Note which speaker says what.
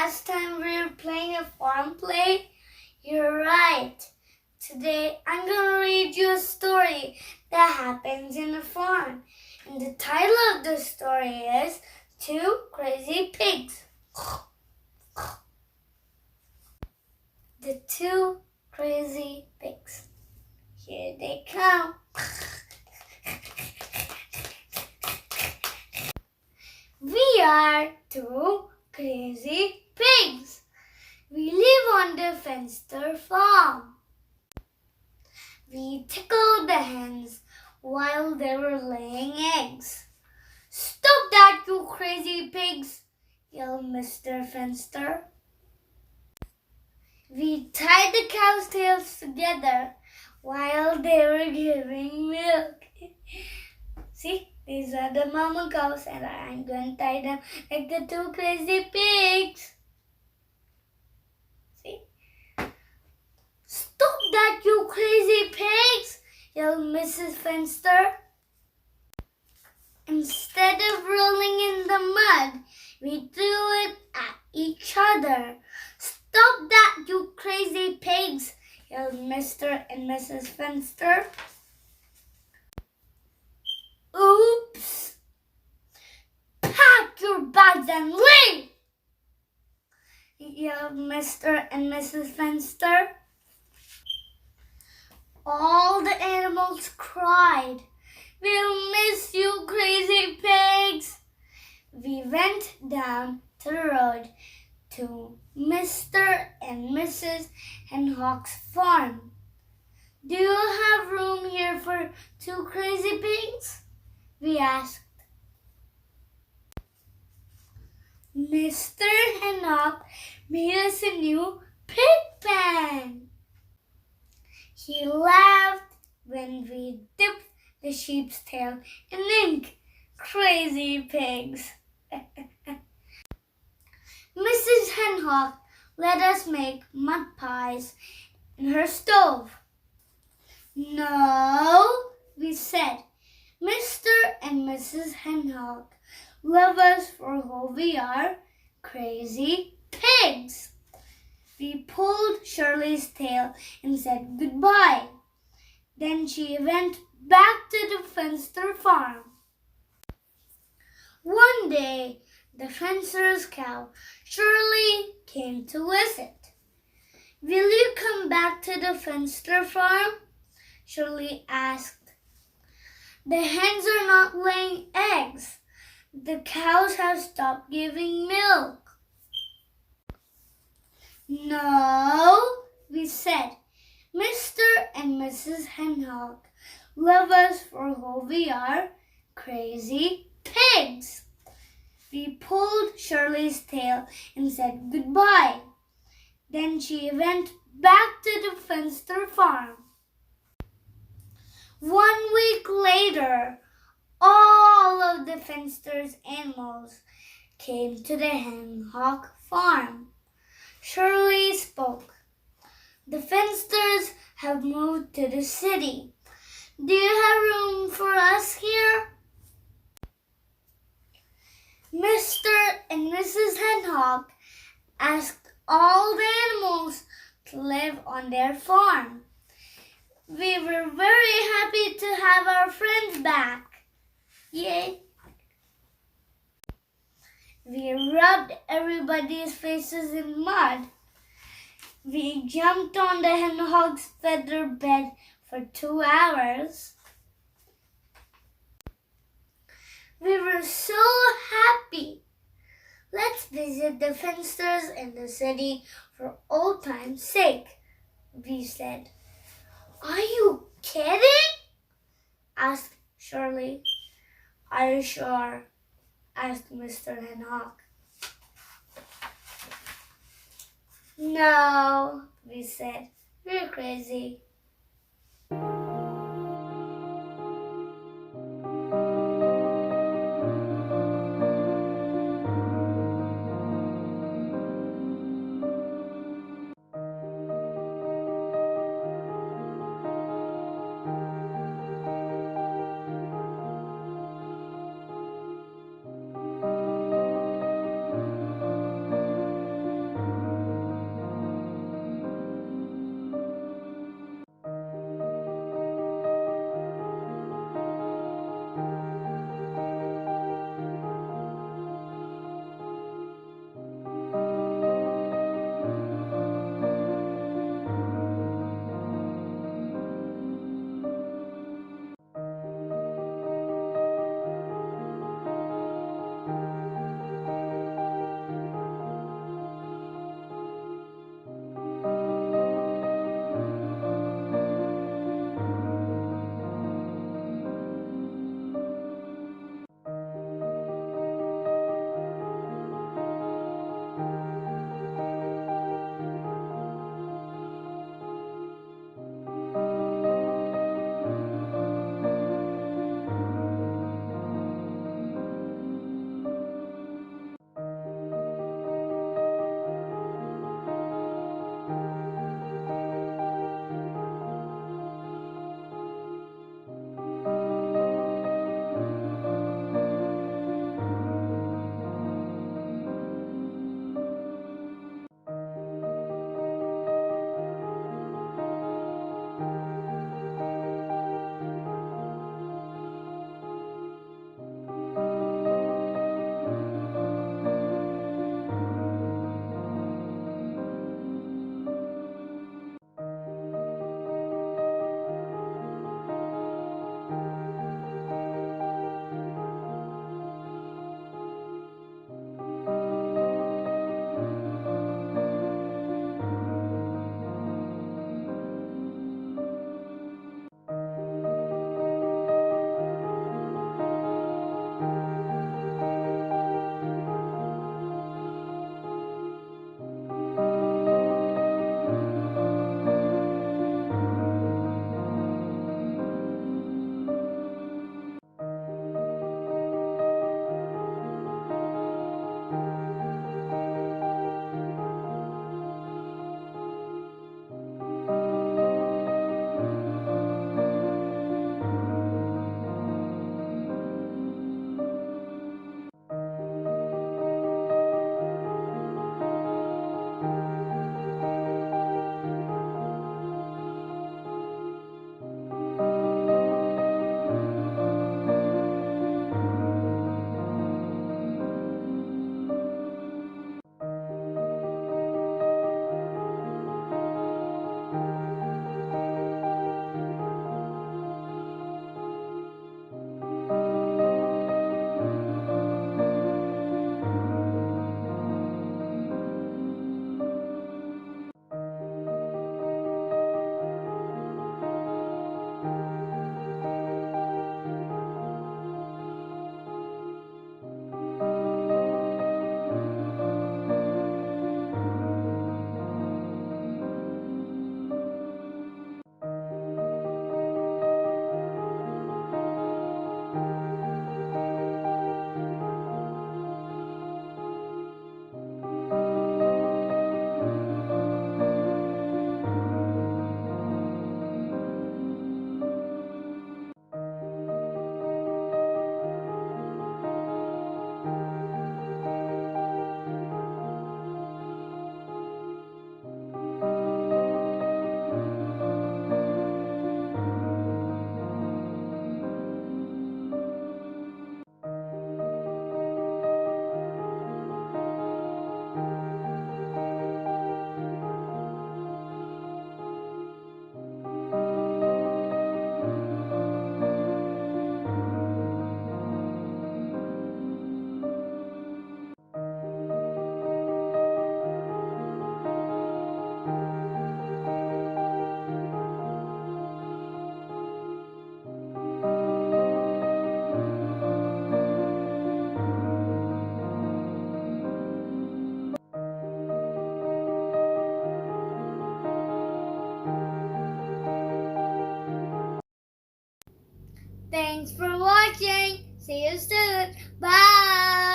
Speaker 1: last time we were playing a farm play? You're right. Today I'm going to read you a story that happens in a farm. And the title of the story is Two Crazy Pigs. The Two Crazy Pigs. Here they come. We are two crazy pigs. We live on the Fenster farm. We tickled the hens while they were laying eggs. Stop that, you crazy pigs, yelled Mr. Fenster. We tied the cows' tails together while they were giving milk. See, these are the mama cows and I'm going to tie them like the two crazy pigs. See? Stop that, you crazy pigs, yelled Mrs. Fenster. Instead of rolling in the mud, we threw it at each other. Stop that, you crazy pigs, yelled Mr. and Mrs. Fenster. Oops! Pack your bags and leave! Yelled Mr. and Mrs. Fenster. All the animals cried, "We'll miss you, crazy pigs!" We went down to the road to Mr. and Mrs. Henhock's farm. "Do you have room here for two crazy pigs?" we asked. Mr. Henhock made us a new pig pen. He laughed when we dipped the sheep's tail in ink. Crazy pigs. Mrs. Henhock let us make mud pies in her stove. "No," we said. "Mr. and Mrs. Henhock love us for who we are, crazy pigs." We pulled Shirley's tail and said goodbye. Then she went back to the Fenster farm. One day, the fencer's cow, Shirley, came to visit. "Will you come back to the Fenster farm?" Shirley asked. "The hens are not laying eggs. The cows have stopped giving milk." "No," we said. "Mr. and Mrs. Henhock love us for who we are, crazy pigs." We pulled Shirley's tail and said goodbye. Then she went back to the Fenster farm. 1 week later, all of the Fenster's animals came to the Henhock farm. Shirley spoke. "The Fensters have moved to the city. Do you have room for us here?" Mr. and Mrs. Henhock asked all the animals to live on their farm. We were very happy to have our friends back. Yay! We rubbed everybody's faces in mud. We jumped on the Henhock's feather bed for 2 hours. We were so happy. "Let's visit the Fensters in the city for old time's sake," we said. "Are you kidding?" asked Shirley. "Are you sure?" asked Mr. Henhock. "No," we said. "We're crazy." Thanks for watching. See you soon. Bye.